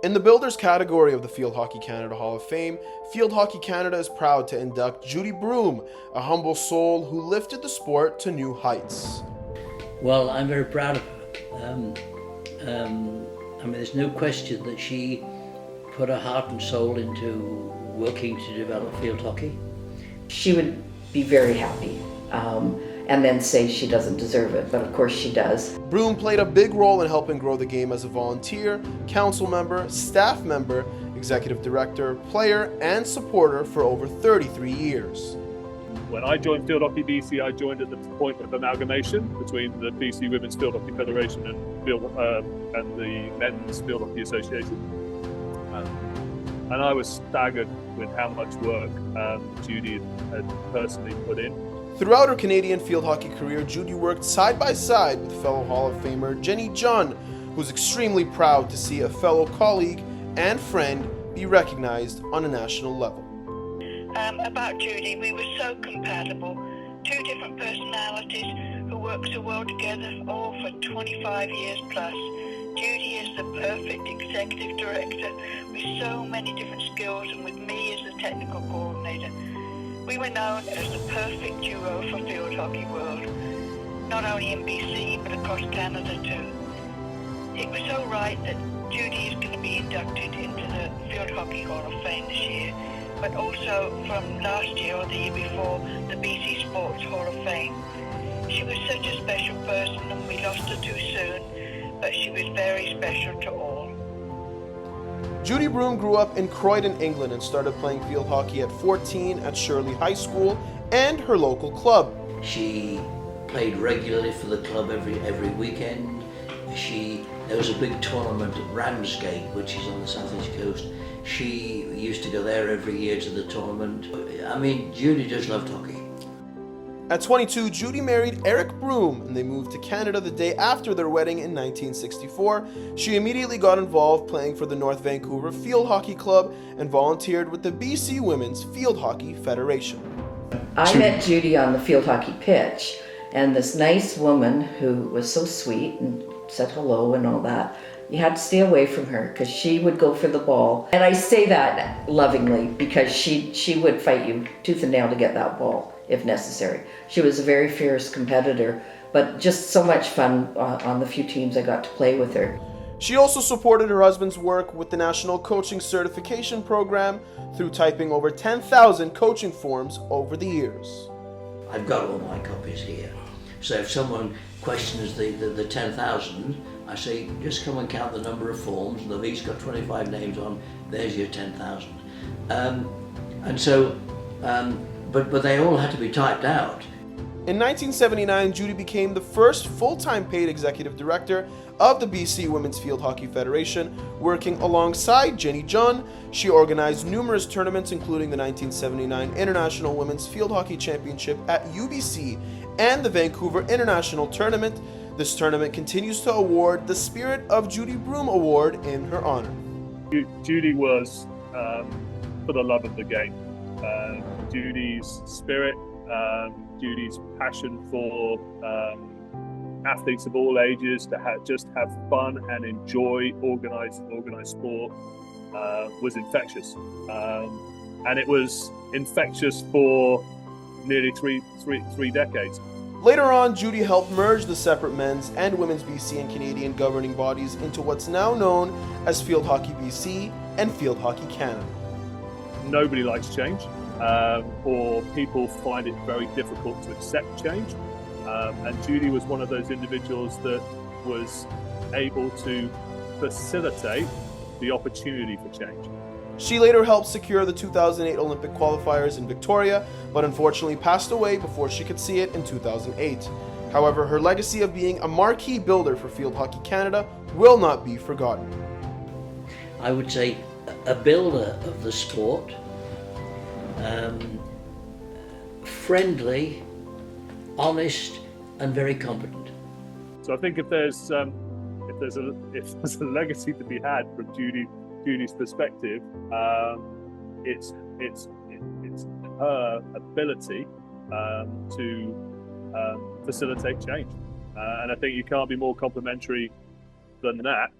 In the Builders category of the Field Hockey Canada Hall of Fame, Field Hockey Canada is proud to induct Judy Broom, a humble soul who lifted the sport to new heights. Well, I'm very proud of her. There's no question that she put her heart and soul into working to develop field hockey. She would be very happy and then say she doesn't deserve it, but of course she does. Broom played a big role in helping grow the game as a volunteer, council member, staff member, executive director, player, and supporter for over 33 years. When I joined Field Hockey BC, I joined at the point of amalgamation between the BC Women's Field Hockey Federation and the Men's Field Hockey Association. And I was staggered with how much work Judy had personally put in. Throughout her Canadian field hockey career, Judy worked side by side with fellow Hall of Famer Jenny John, who's extremely proud to see a fellow colleague and friend be recognized on a national level. About Judy, we were so compatible. Two different personalities who worked so well together, all for 25 years plus. Judy is the perfect executive director with so many different skills, and with me as the technical coordinator. We were known as the perfect duo for field hockey world, not only in BC but across Canada too. It was so right that Judy is going to be inducted into the Field Hockey Hall of Fame this year, but also from last year or the year before, the BC Sports Hall of Fame. She was such a special person and we lost her too soon, but she was very special to all. Judy Broom grew up in Croydon, England, and started playing field hockey at 14 at Shirley High School and her local club. She played regularly for the club every weekend. There was a big tournament at Ramsgate, which is on the southeast coast. She used to go there every year to the tournament. Judy just loved hockey. At 22, Judy married Eric Broom, and they moved to Canada the day after their wedding in 1964. She immediately got involved playing for the North Vancouver Field Hockey Club and volunteered with the BC Women's Field Hockey Federation. I met Judy on the field hockey pitch, and this nice woman who was so sweet and said hello and all that, you had to stay away from her because she would go for the ball. And I say that lovingly because she would fight you tooth and nail to get that ball if necessary. She was a very fierce competitor, but just so much fun on the few teams I got to play with her. She also supported her husband's work with the National Coaching Certification Program through typing over 10,000 coaching forms over the years. I've got all my copies here. So if someone questions the 10,000, I say, just come and count the number of forms, and they've each got 25 names on, there's your 10,000. But they all had to be typed out. In 1979, Judy became the first full-time paid executive director of the BC Women's Field Hockey Federation. Working alongside Jenny John, she organized numerous tournaments, including the 1979 International Women's Field Hockey Championship at UBC and the Vancouver International Tournament. This tournament continues to award the Spirit of Judy Broom Award in her honor. Judy was for the love of the game. Judy's spirit, Judy's passion for athletes of all ages to just have fun and enjoy organized sport was infectious, and it was infectious for nearly three decades. Later on, Judy helped merge the separate men's and women's BC and Canadian governing bodies into what's now known as Field Hockey BC and Field Hockey Canada. Nobody likes change, or people find it very difficult to accept change. And Judy was one of those individuals that was able to facilitate the opportunity for change. She later helped secure the 2008 Olympic qualifiers in Victoria, but unfortunately passed away before she could see it in 2008. However, her legacy of being a marquee builder for Field Hockey Canada will not be forgotten. I would say a builder of the sport, friendly, honest, and very competent. So I think if there's a legacy to be had from Judy's perspective, it's her ability to facilitate change, and I think you can't be more complimentary than that